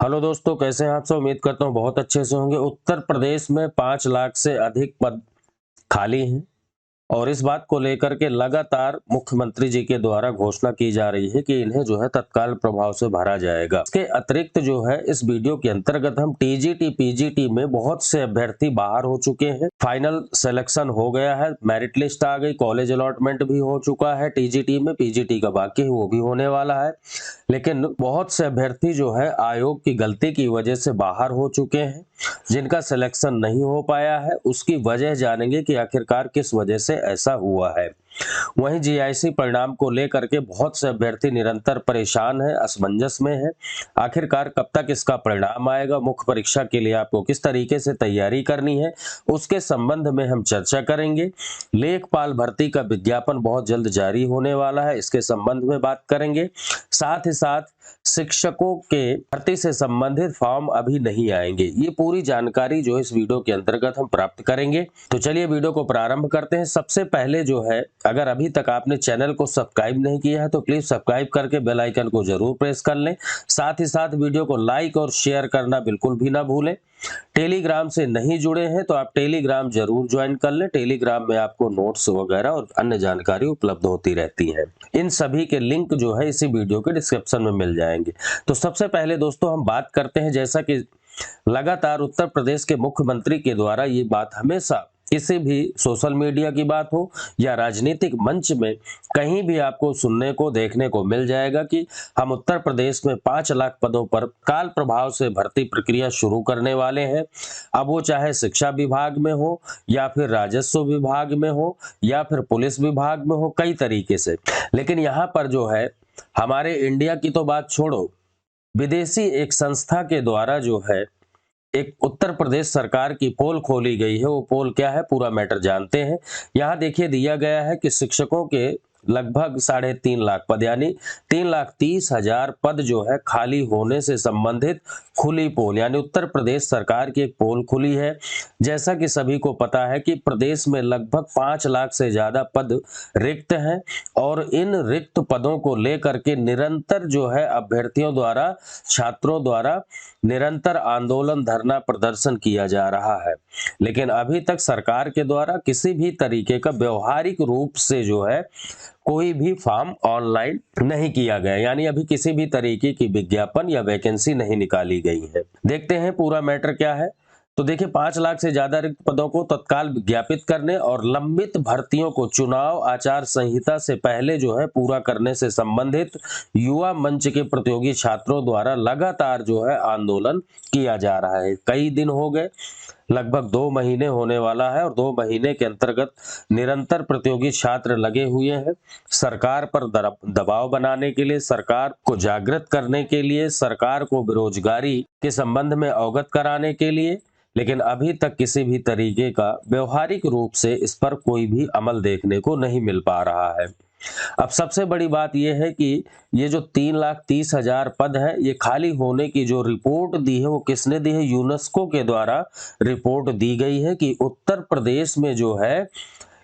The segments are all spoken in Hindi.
हेलो दोस्तों, कैसे हैं आप सब। उम्मीद करता हूँ बहुत अच्छे से होंगे। उत्तर प्रदेश में 5 लाख से अधिक पद खाली हैं और इस बात को लेकर के लगातार मुख्यमंत्री जी के द्वारा घोषणा की जा रही है कि इन्हें जो है तत्काल प्रभाव से भरा जाएगा। इसके अतिरिक्त जो है इस वीडियो के अंतर्गत हम टीजीटी पीजीटी में बहुत से अभ्यर्थी बाहर हो चुके हैं। फाइनल सिलेक्शन हो गया है, मेरिट लिस्ट आ गई, कॉलेज अलॉटमेंट भी हो चुका है। टीजीटी में पीजीटी का बाकी है, वो भी होने वाला है। लेकिन बहुत से अभ्यर्थी जो है आयोग की गलती की वजह से बाहर हो चुके हैं, जिनका सिलेक्शन नहीं हो पाया है। उसकी वजह जानेंगे कि आखिरकार किस वजह से ऐसा हुआ है। वहीं जीआईसी परिणाम को लेकर के बहुत से अभ्यर्थी निरंतर परेशान हैं, असमंजस में हैं। आखिरकार कब तक इसका परिणाम आएगा, मुख्य परीक्षा के लिए आपको किस तरीके से तैयारी करनी है, उसके संबंध में हम चर्चा करेंगे। लेखपाल भर्ती का विज्ञापन बहुत जल्द जारी होने वाला है, इसके संबंध में बात करेंगे। साथ ही साथ शिक्षकों के भर्ती से संबंधित फॉर्म अभी नहीं आएंगे। ये पूरी जानकारी जो इस वीडियो के अंतर्गत हम प्राप्त करेंगे। तो चलिए वीडियो को प्रारंभ करते हैं। सबसे पहले जो है, अगर अभी तक आपने चैनल को सब्सक्राइब नहीं किया है तो प्लीज सब्सक्राइब करके बेल आइकन को जरूर प्रेस कर लें। साथ ही साथ वीडियो को लाइक और शेयर करना बिल्कुल भी ना भूलें। टेलीग्राम से नहीं जुड़े हैं तो आप टेलीग्राम जरूर ज्वाइन कर लें। टेलीग्राम में आपको नोट्स वगैरह और अन्य जानकारी उपलब्ध होती रहती है। इन सभी के लिंक जो है इसी वीडियो के डिस्क्रिप्शन में मिल जाएंगे। तो सबसे पहले दोस्तों हम बात करते हैं, जैसा कि लगातार उत्तर प्रदेश के मुख्यमंत्री के द्वारा ये बात हमेशा किसी भी सोशल मीडिया की बात हो या राजनीतिक मंच में कहीं भी आपको सुनने को देखने को मिल जाएगा कि हम उत्तर प्रदेश में 5 लाख पदों पर काल प्रभाव से भर्ती प्रक्रिया शुरू करने वाले हैं। अब वो चाहे शिक्षा विभाग में हो या फिर राजस्व विभाग में हो या फिर पुलिस विभाग में हो, कई तरीके से। लेकिन यहाँ पर जो है हमारे इंडिया की तो बात छोड़ो, विदेशी एक संस्था के द्वारा जो है एक उत्तर प्रदेश सरकार की पोल खोली गई है। वो पोल क्या है, पूरा मैटर जानते हैं। यहाँ देखिए दिया गया है कि शिक्षकों के लगभग 3.5 लाख पद यानी 3,30,000 पद जो है खाली होने से संबंधित खुली पोल, यानी उत्तर प्रदेश सरकार की एक पोल खुली है। जैसा कि सभी को पता है कि प्रदेश में लगभग 5 लाख से ज्यादा पद रिक्त हैं और इन रिक्त पदों को लेकर के निरंतर जो है अभ्यर्थियों द्वारा, छात्रों द्वारा निरंतर आंदोलन, धरना, प्रदर्शन किया जा रहा है। लेकिन अभी तक सरकार के द्वारा किसी भी तरीके का व्यवहारिक रूप से जो है कोई भी फॉर्म ऑनलाइन नहीं किया गया, यानी अभी किसी भी तरीके की विज्ञापन या वैकेंसी नहीं निकाली गई है। देखते हैं पूरा मैटर क्या है। तो देखिए 5 लाख से ज्यादा रिक्त पदों को तत्काल विज्ञापित करने और लंबित भर्तियों को चुनाव आचार संहिता से पहले जो है पूरा करने से संबंधित युवा मंच के प्रतियोगी छात्रों द्वारा लगातार जो है आंदोलन किया जा रहा है। कई दिन हो गए, लगभग 2 महीने होने वाला है और 2 महीने के अंतर्गत निरंतर प्रतियोगी छात्र लगे हुए हैं सरकार पर दबाव बनाने के लिए, सरकार को जागृत करने के लिए, सरकार को बेरोजगारी के संबंध में अवगत कराने के लिए। लेकिन अभी तक किसी भी तरीके का व्यवहारिक रूप से इस पर कोई भी अमल देखने को नहीं मिल पा रहा है। अब सबसे बड़ी बात यह है कि ये जो 3,30,000 पद है, ये खाली होने की जो रिपोर्ट दी है वो किसने दी है, यूनेस्को के द्वारा रिपोर्ट दी गई है कि उत्तर प्रदेश में जो है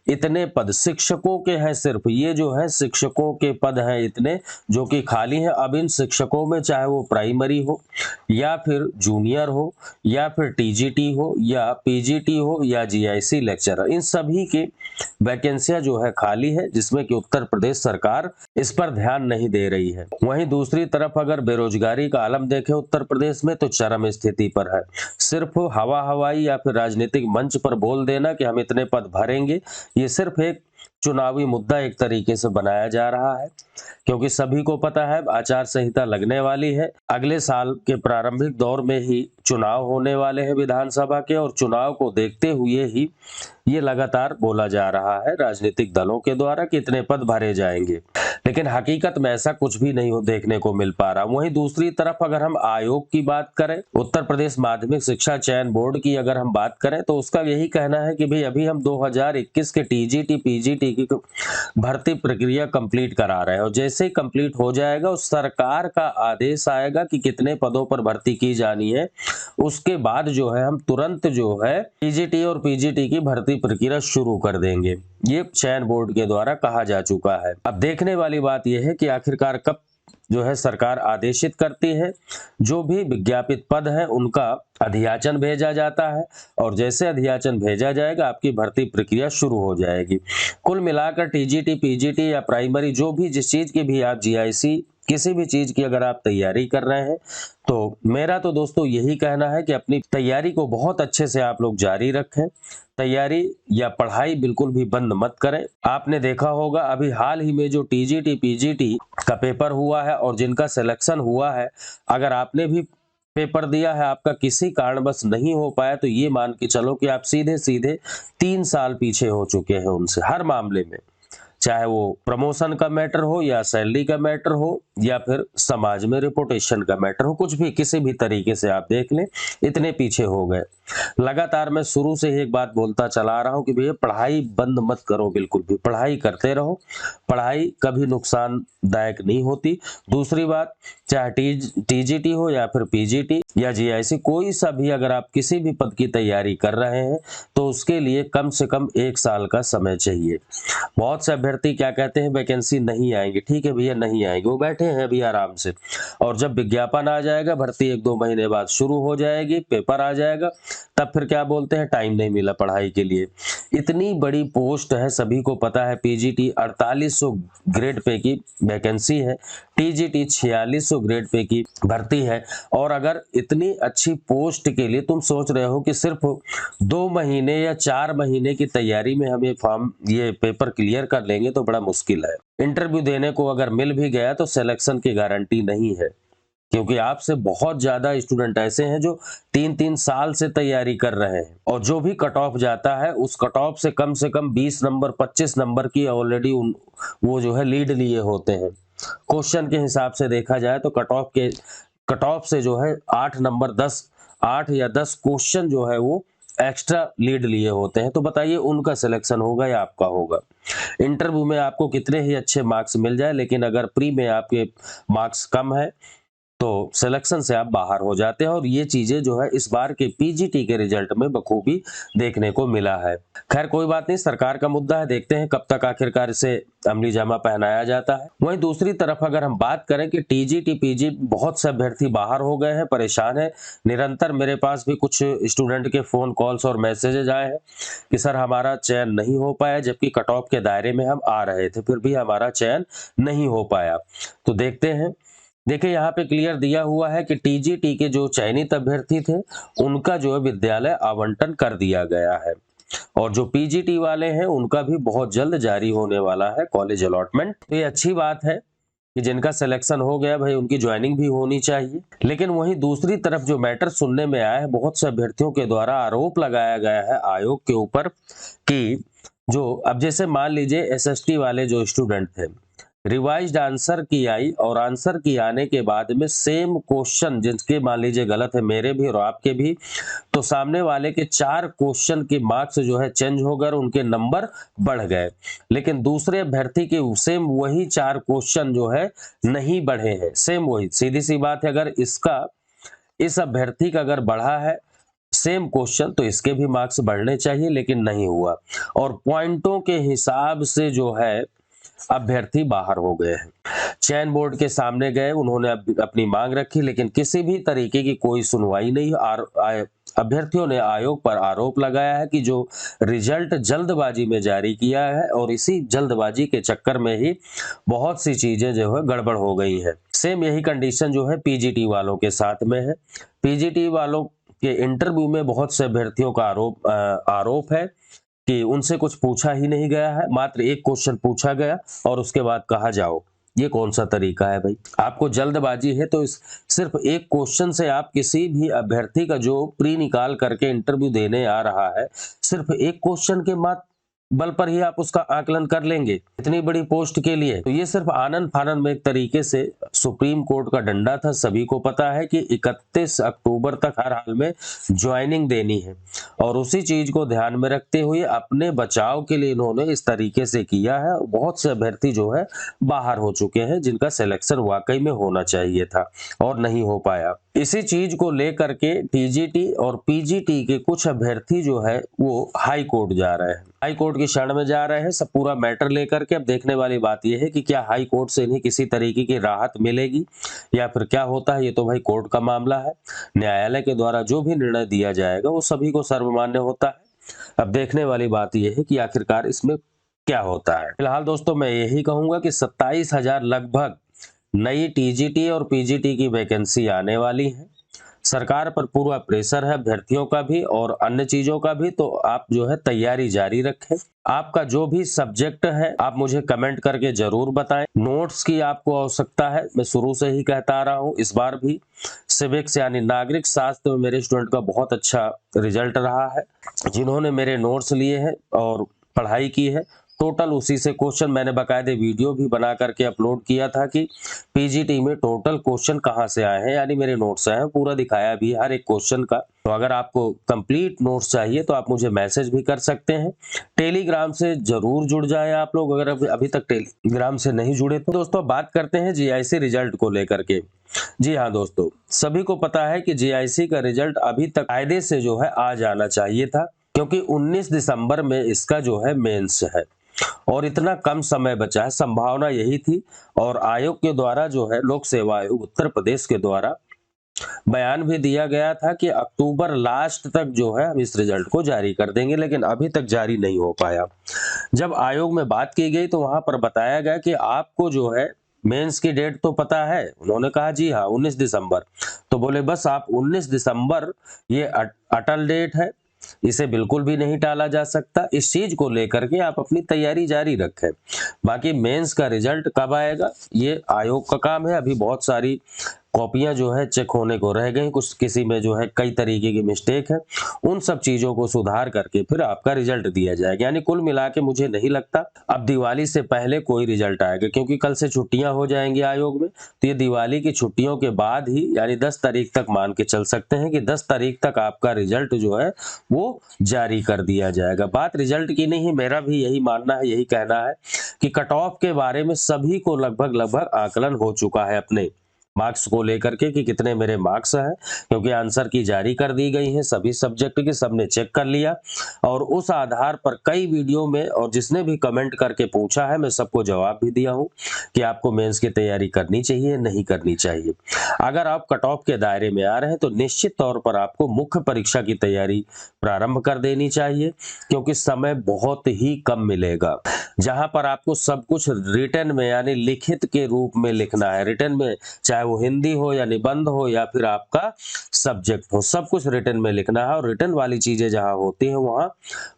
इतने पद शिक्षकों के हैं, सिर्फ ये जो है शिक्षकों के पद हैं इतने जो कि खाली हैं। अब इन शिक्षकों में चाहे वो प्राइमरी हो या फिर जूनियर हो या फिर टीजीटी हो या पीजीटी हो या जीआईसी लेक्चरर, इन सभी की वैकेंसियां जो है खाली है, जिसमें कि उत्तर प्रदेश सरकार इस पर ध्यान नहीं दे रही है। वहीं दूसरी तरफ अगर बेरोजगारी का आलम देखें उत्तर प्रदेश में तो चरम स्थिति पर है। सिर्फ हवा हवाई या फिर राजनीतिक मंच पर बोल देना कि हम इतने पद भरेंगे, ये सिर्फ एक चुनावी मुद्दा एक तरीके से बनाया जा रहा है, क्योंकि सभी को पता है आचार संहिता लगने वाली है। अगले साल के प्रारंभिक दौर में ही चुनाव होने वाले हैं विधानसभा के, और चुनाव को देखते हुए ही ये लगातार बोला जा रहा है राजनीतिक दलों के द्वारा कि इतने पद भरे जाएंगे। लेकिन हकीकत में ऐसा कुछ भी नहीं देखने को मिल पा रहा। वहीं दूसरी तरफ अगर हम आयोग की बात करें, उत्तर प्रदेश माध्यमिक शिक्षा चयन बोर्ड की अगर हम बात करें, तो उसका यही कहना है कि भाई अभी हम 2021 के टीजीटी पीजीटी की भर्ती प्रक्रिया कंप्लीट करा रहे हैं और जैसे ही कंप्लीट हो जाएगा उस सरकार का आदेश आएगा कि कितने पदों पर भर्ती की जानी है, उसके बाद जो है हम तुरंत जो है टीजीटी और पीजीटी की भर्ती प्रक्रिया शुरू कर देंगे। ये चयन बोर्ड के द्वारा कहा जा चुका है। अब देखने वाली बात यह है कि आखिरकार कब जो है सरकार आदेशित करती है, जो भी विज्ञापित पद है उनका अधियाचन भेजा जाता है और जैसे अधियाचन भेजा जाएगा आपकी भर्ती प्रक्रिया शुरू हो जाएगी। कुल मिलाकर टीजीटी, पीजीटी या प्राइमरी जो भी जिस चीज की भी आप जीआईसी किसी भी चीज की अगर आप तैयारी कर रहे हैं तो मेरा तो दोस्तों यही कहना है कि अपनी तैयारी को बहुत अच्छे से आप लोग जारी रखें। तैयारी या पढ़ाई बिल्कुल भी बंद मत करें। आपने देखा होगा अभी हाल ही में जो टीजीटी, पीजीटी का पेपर हुआ है और जिनका सिलेक्शन हुआ है, अगर आपने भी पेपर दिया है, आपका किसी कारणवश नहीं हो पाया तो ये मान के चलो कि आप सीधे सीधे 3 साल पीछे हो चुके हैं उनसे हर मामले में, चाहे वो प्रमोशन का मैटर हो या सैलरी का मैटर हो या फिर समाज में रिपुटेशन का मैटर हो, कुछ भी किसी भी तरीके से आप देख लें, इतने पीछे हो गए। लगातार मैं शुरू से ही एक बात बोलता चला आ रहा हूं कि भैया पढ़ाई बंद मत करो, बिल्कुल भी पढ़ाई करते रहो। पढ़ाई कभी नुकसानदायक नहीं होती। दूसरी बात, चाहे टीजीटी हो या फिर पीजीटी या जीआईसी, कोई सा भी अगर आप किसी भी पद की तैयारी कर रहे हैं तो उसके लिए कम से कम 1 साल का समय चाहिए। बहुत से अभ्यर्थी क्या कहते हैं, वैकेंसी नहीं आएंगे। ठीक है भैया, नहीं आएंगे, वो बैठे हैं अभी आराम से, और जब विज्ञापन आ जाएगा, भर्ती 1-2 महीने बाद शुरू हो जाएगी, पेपर आ जाएगा, तब फिर क्या बोलते हैं, टाइम नहीं मिला पढ़ाई के लिए। इतनी बड़ी पोस्ट है, सभी को पता है। पीजीटी 4800 ग्रेड पे की वैकेंसी है, टीजीटी 4600 ग्रेड पे की भर्ती है, और अगर इतनी अच्छी पोस्ट के लिए तुम सोच रहे हो कि सिर्फ 2 महीने या 4 महीने की तैयारी में हम ये पेपर क्लियर कर लेंगे तो बड़ा मुश्किल है। इंटरव्यू देने को अगर मिल भी गया तो सिलेक्शन की गारंटी नहीं है, क्योंकि आपसे बहुत ज्यादा स्टूडेंट ऐसे हैं जो 3-3 साल से तैयारी कर रहे हैं, और जो भी कट ऑफ जाता है उस कट ऑफ से कम 20 नंबर 25 नंबर की ऑलरेडी वो जो है लीड लिए होते हैं। क्वेश्चन के हिसाब से देखा जाए तो कट ऑफ से जो है 8 नंबर 8 या 10 क्वेश्चन जो है वो एक्स्ट्रा लीड लिए होते हैं। तो बताइए उनका सिलेक्शन होगा या आपका होगा। इंटरव्यू में आपको कितने ही अच्छे मार्क्स मिल जाए, लेकिन अगर प्री में आपके मार्क्स कम है तो सिलेक्शन से आप बाहर हो जाते हैं, और ये चीजें जो है इस बार के पीजीटी के रिजल्ट में बखूबी देखने को मिला है। खैर कोई बात नहीं, सरकार का मुद्दा है, देखते हैं कब तक आखिरकार इसे अमली जामा पहनाया जाता है। वहीं दूसरी तरफ अगर हम बात करें कि टीजीटी, पीजीटी बहुत से अभ्यर्थी बाहर हो गए हैं, परेशान है। निरंतर मेरे पास भी कुछ स्टूडेंट के फोन कॉल्स और मैसेजेज आए हैं कि सर हमारा चयन नहीं हो पाया, जबकि कट ऑफ के दायरे में हम आ रहे थे, फिर भी हमारा चयन नहीं हो पाया। तो देखते हैं। देखिए यहाँ पे क्लियर दिया हुआ है कि टीजीटी के जो चयनित अभ्यर्थी थे उनका जो है विद्यालय आवंटन कर दिया गया है, और जो पीजीटी वाले हैं उनका भी बहुत जल्द जारी होने वाला है कॉलेज अलॉटमेंट। तो ये अच्छी बात है कि जिनका सिलेक्शन हो गया भाई उनकी ज्वाइनिंग भी होनी चाहिए। लेकिन वहीं दूसरी तरफ जो मैटर सुनने में आया है, बहुत से अभ्यर्थियों के द्वारा आरोप लगाया गया है आयोग के ऊपर कि जो अब जैसे मान लीजिए एसएसटी वाले जो स्टूडेंट थे, रिवाइज्ड आंसर की आई और आंसर की आने के बाद में सेम क्वेश्चन जिसके मान लीजिए गलत है, मेरे भी और आपके भी, तो सामने वाले के 4 क्वेश्चन के मार्क्स जो है चेंज हो गए, उनके नंबर बढ़ गए। लेकिन दूसरे अभ्यर्थी के सेम वही 4 क्वेश्चन जो है नहीं बढ़े हैं, सेम वही। सीधी सी बात है, अगर इस अभ्यर्थी का अगर बढ़ा है सेम क्वेश्चन तो इसके भी मार्क्स बढ़ने चाहिए, लेकिन नहीं हुआ, और पॉइंटों के हिसाब से जो है अभ्यर्थी बाहर हो गए हैं। चयन बोर्ड के सामने गए, उन्होंने अपनी मांग रखी, लेकिन किसी भी तरीके की कोई सुनवाई नहीं। अभ्यर्थियों ने आयोग पर आरोप लगाया है कि जो रिजल्ट जल्दबाजी में जारी किया है, और इसी जल्दबाजी के चक्कर में ही बहुत सी चीजें जो है गड़बड़ हो गई है। सेम यही कंडीशन जो है पीजीटी वालों के साथ में है। पीजीटी वालों के इंटरव्यू में बहुत से अभ्यर्थियों का आरोप है कि उनसे कुछ पूछा ही नहीं गया है, मात्र एक क्वेश्चन पूछा गया और उसके बाद कहा जाओ। ये कौन सा तरीका है भाई? आपको जल्दबाजी है तो सिर्फ एक क्वेश्चन से आप किसी भी अभ्यर्थी का जो प्री निकाल करके इंटरव्यू देने आ रहा है, सिर्फ एक क्वेश्चन के मात्र बल पर ही आप उसका आकलन कर लेंगे इतनी बड़ी पोस्ट के लिए? तो ये सिर्फ आनन फानन में एक तरीके से सुप्रीम कोर्ट का डंडा था। सभी को पता है कि 31 अक्टूबर तक हर हाल में ज्वाइनिंग देनी है, और उसी चीज को ध्यान में रखते हुए अपने बचाव के लिए इन्होंने इस तरीके से किया है। बहुत से अभ्यर्थी जो है बाहर हो चुके हैं जिनका सिलेक्शन वाकई में होना चाहिए था और नहीं हो पाया। इसी चीज को लेकर के टीजीटी और पीजीटी के कुछ अभ्यर्थी जो है वो हाई कोर्ट जा रहे हैं, हाई कोर्ट की शरण में जा रहे हैं सब पूरा मैटर लेकर के। अब देखने वाली बात यह है कि क्या हाई कोर्ट से इन्हें किसी तरीके की राहत मिलेगी या फिर क्या होता है, ये तो भाई कोर्ट का मामला है। न्यायालय के द्वारा जो भी निर्णय दिया जाएगा वो सभी को सर्वमान्य होता है। अब देखने वाली बात यह है कि आखिरकार इसमें क्या होता है। फिलहाल दोस्तों मैं यही कहूंगा कि 27,000 लगभग नई टीजीटी और पीजीटी की वैकेंसी आने वाली है। सरकार पर पूरा प्रेशर है, अभ्यर्थियों का भी और अन्य चीजों का भी, तो आप जो है तैयारी जारी रखें। आपका जो भी सब्जेक्ट है आप मुझे कमेंट करके जरूर बताएं। नोट्स की आपको आवश्यकता है, मैं शुरू से ही कहता आ रहा हूं। इस बार भी सिविक्स यानी नागरिक शास्त्र में मेरे स्टूडेंट का बहुत अच्छा रिजल्ट रहा है। जिन्होंने मेरे नोट्स लिए हैं और पढ़ाई की है, टोटल उसी से क्वेश्चन मैंने बाकायदे वीडियो भी बना करके अपलोड किया था कि पीजीटी में टोटल क्वेश्चन कहां से आए हैं, यानी मेरे नोट्स आए हैं, पूरा दिखाया भी हर एक क्वेश्चन का। तो अगर आपको कंप्लीट नोट्स चाहिए तो आप मुझे मैसेज भी कर सकते हैं। टेलीग्राम से जरूर जुड़ जाए आप लोग, अगर अभी तक टेलीग्राम से नहीं जुड़े तो। दोस्तों बात करते हैं जीआईसी रिजल्ट को लेकर के। जी हाँ दोस्तों, सभी को पता है कि जीआईसी का रिजल्ट अभी तक कायदे से जो है आ जाना चाहिए था, क्योंकि 19 दिसंबर में इसका जो है मेंस है और इतना कम समय बचा है, संभावना यही थी। और आयोग के द्वारा जो है लोक सेवा आयोग उत्तर प्रदेश के द्वारा बयान भी दिया गया था कि अक्टूबर लास्ट तक जो है हम इस रिजल्ट को जारी कर देंगे, लेकिन अभी तक जारी नहीं हो पाया। जब आयोग में बात की गई तो वहां पर बताया गया कि आपको जो है मेंस की डेट तो पता है। उन्होंने कहा जी हाँ 19 दिसंबर। तो बोले बस आप 19 दिसंबर ये अटल डेट है, इसे बिल्कुल भी नहीं टाला जा सकता। इस चीज को लेकर के आप अपनी तैयारी जारी रखें। बाकी मेंस का रिजल्ट कब आएगा ये आयोग का काम है। अभी बहुत सारी कॉपियां जो है चेक होने को रह गई, कुछ किसी में जो है कई तरीके की मिस्टेक है, उन सब चीजों को सुधार करके फिर आपका रिजल्ट दिया जाएगा। यानी कुल मिला के मुझे नहीं लगता अब दिवाली से पहले कोई रिजल्ट आएगा, क्योंकि कल से छुट्टियां हो जाएंगी आयोग में। तो ये दिवाली की छुट्टियों के बाद ही यानी 10 तारीख तक मान के चल सकते हैं कि 10 तारीख तक आपका रिजल्ट जो है वो जारी कर दिया जाएगा। बात रिजल्ट की नहीं, मेरा भी यही मानना है, यही कहना है कि कट ऑफ के बारे में सभी को लगभग आकलन हो चुका है अपने मार्क्स को लेकर के कि कितने मेरे मार्क्स हैं, क्योंकि आंसर की जारी कर दी गई है सभी सब्जेक्ट की, सबने चेक कर लिया। और उस आधार पर कई वीडियो में और जिसने भी कमेंट करके पूछा है मैं सबको जवाब भी दिया हूं कि आपको मेंस की तैयारी करनी चाहिए नहीं करनी चाहिए। अगर आप कट ऑफ के दायरे में आ रहे हैं तो निश्चित तौर पर आपको मुख्य परीक्षा की तैयारी प्रारंभ कर देनी चाहिए, क्योंकि समय बहुत ही कम मिलेगा। जहां पर आपको सब कुछ रिटन में यानी लिखित के रूप में लिखना है। रिटन में चाहे वो हिंदी हो या निबंध हो या फिर आपका सब्जेक्ट हो, सब कुछ रिटन में लिखना है। और रिटन वाली चीजें जहां होती हैं वहां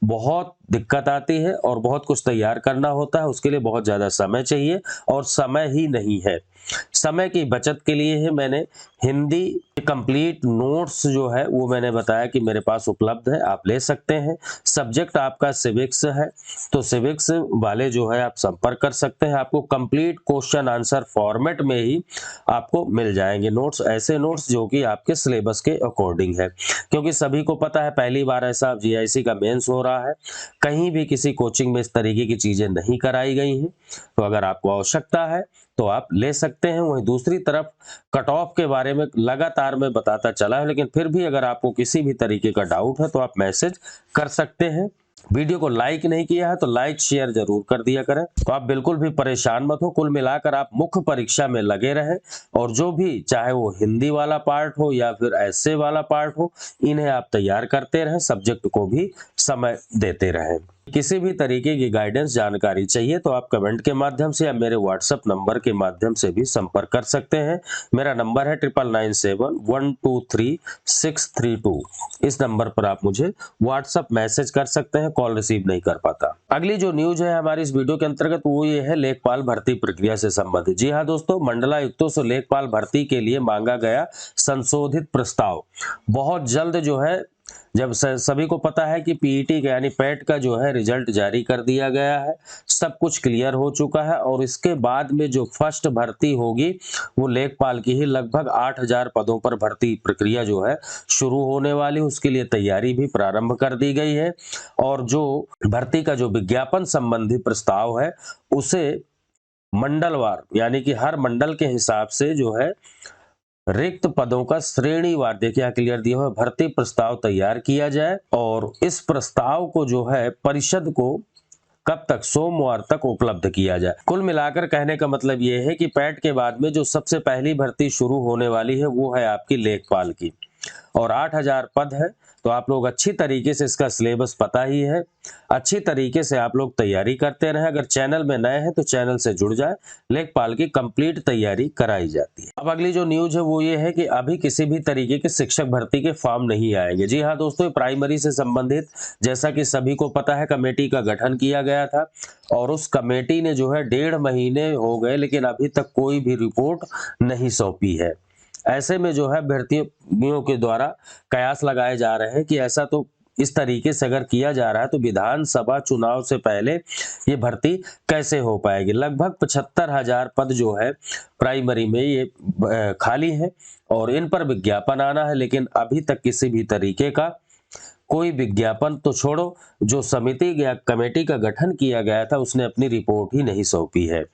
बहुत दिक्कत आती है और बहुत कुछ तैयार करना होता है, उसके लिए बहुत ज्यादा समय चाहिए और समय ही नहीं है। समय की बचत के लिए है मैंने हिंदी कंप्लीट नोट्स जो है वो मैंने बताया कि मेरे पास उपलब्ध है, आप ले सकते हैं। सब्जेक्ट आपका सिविक्स है तो सिविक्स वाले जो है आप संपर्क कर सकते हैं। आपको कंप्लीट क्वेश्चन आंसर फॉर्मेट में ही आपको मिल जाएंगे नोट्स, ऐसे नोट्स जो कि आपके सिलेबस के अकॉर्डिंग है। क्योंकि सभी को पता है पहली बार ऐसा जीआईसी का मेंस हो रहा है, कहीं भी किसी कोचिंग में इस तरीके की चीजें नहीं कराई गई हैं। तो अगर आपको आवश्यकता है तो आप ले सकते हैं। वहीं दूसरी तरफ कट ऑफ के बारे में लगातार मैं बताता चला है, लेकिन फिर भी अगर आपको किसी भी तरीके का डाउट है तो आप मैसेज कर सकते हैं। वीडियो को लाइक नहीं किया है तो लाइक शेयर जरूर कर दिया करें। तो आप बिल्कुल भी परेशान मत हो, कुल मिलाकर आप मुख्य परीक्षा में लगे रहें और जो भी चाहे वो हिंदी वाला पार्ट हो या फिर ऐसे वाला पार्ट हो, इन्हें आप तैयार करते रहें, सब्जेक्ट को भी समय देते रहें। किसी भी तरीके की गाइडेंस जानकारी चाहिए तो आप कमेंट के माध्यम से या मेरे व्हाट्सएप नंबर के माध्यम से भी संपर्क कर सकते हैं। मेरा नंबर है 9997123632। इस नंबर पर आप मुझे व्हाट्सएप मैसेज कर सकते हैं, कॉल रिसीव नहीं कर पाता। अगली जो न्यूज है हमारी इस वीडियो के अंतर्गत वो ये है लेखपाल भर्ती प्रक्रिया से संबंधित। जी हाँ दोस्तों, मंडलायुक्तों से लेखपाल भर्ती के लिए मांगा गया संशोधित प्रस्ताव बहुत जल्द जो है, जब सभी को पता है कि पीईटी का यानी पैट का जो है रिजल्ट जारी कर दिया गया है, सब कुछ क्लियर हो चुका है और इसके बाद में जो फर्स्ट भर्ती होगी वो लेखपाल की ही लगभग 8,000 पदों पर भर्ती प्रक्रिया जो है शुरू होने वाली, उसके लिए तैयारी भी प्रारंभ कर दी गई है। और जो भर्ती का जो विज्ञापन संबंधी प्रस्ताव है उसे मंडलवार यानी कि हर मंडल के हिसाब से जो है रिक्त पदों का श्रेणीवार, देखिए यहाँ क्लियर दिया हुआ है, भर्ती प्रस्ताव तैयार किया जाए और इस प्रस्ताव को जो है परिषद को कब तक, सोमवार तक उपलब्ध किया जाए। कुल मिलाकर कहने का मतलब ये है कि पैट के बाद में जो सबसे पहली भर्ती शुरू होने वाली है वो है आपकी लेखपाल की, और 8,000 पद है। तो आप लोग अच्छी तरीके से, इसका सिलेबस पता ही है, अच्छी तरीके से आप लोग तैयारी करते रहें। अगर चैनल में नए हैं तो चैनल से जुड़ जाए, लेखपाल की कंप्लीट तैयारी कराई जाती है। अब अगली जो न्यूज है वो ये है कि अभी किसी भी तरीके के शिक्षक भर्ती के फॉर्म नहीं आएंगे। जी हाँ दोस्तों, प्राइमरी से संबंधित, जैसा कि सभी को पता है, कमेटी का गठन किया गया था और उस कमेटी ने जो है 1.5 महीने हो गए, लेकिन अभी तक कोई भी रिपोर्ट नहीं सौंपी है। ऐसे में जो है भर्तियों के द्वारा कयास लगाए जा रहे हैं कि ऐसा तो इस तरीके से अगर किया जा रहा है तो विधानसभा चुनाव से पहले ये भर्ती कैसे हो पाएगी। लगभग 75,000 पद जो है प्राइमरी में ये खाली है और इन पर विज्ञापन आना है, लेकिन अभी तक किसी भी तरीके का कोई विज्ञापन तो छोड़ो, जो समिति या कमेटी का गठन किया गया था उसने अपनी रिपोर्ट ही नहीं सौंपी है।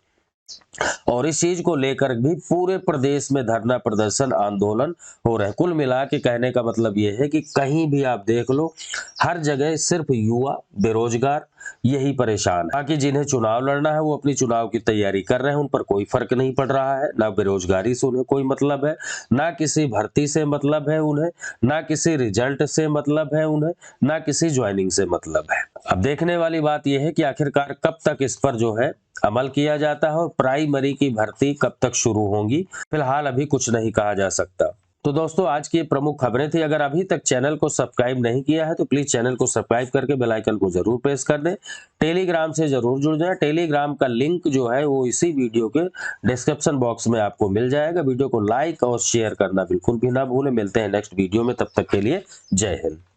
और इस चीज को लेकर भी पूरे प्रदेश में धरना प्रदर्शन आंदोलन हो रहे हैं। कुल मिला के कहने का मतलब ये है कि कहीं भी आप देख लो, हर जगह सिर्फ युवा बेरोजगार यही परेशान है। बाकी जिन्हें चुनाव लड़ना है वो अपनी चुनाव की तैयारी कर रहे हैं, उन पर कोई फर्क नहीं पड़ रहा है। ना बेरोजगारी से उन्हें कोई मतलब है, ना किसी भर्ती से मतलब है उन्हें, ना किसी रिजल्ट से मतलब है उन्हें, ना किसी ज्वाइनिंग से मतलब है। अब देखने वाली बात यह है कि आखिरकार कब तक इस पर जो है अमल किया जाता है और प्राइमरी की भर्ती कब तक शुरू होंगी, फिलहाल अभी कुछ नहीं कहा जा सकता। तो दोस्तों, आज की ये प्रमुख खबरें थी। अगर अभी तक चैनल को सब्सक्राइब नहीं किया है तो प्लीज चैनल को सब्सक्राइब करके बेल आइकन को जरूर प्रेस कर दें। टेलीग्राम से जरूर जुड़ जाए। टेलीग्राम का लिंक जो है वो इसी वीडियो के डिस्क्रिप्शन बॉक्स में आपको मिल जाएगा। वीडियो को लाइक और शेयर करना बिल्कुल भी ना भूलें। मिलते हैं नेक्स्ट वीडियो में, तब तक के लिए जय हिंद।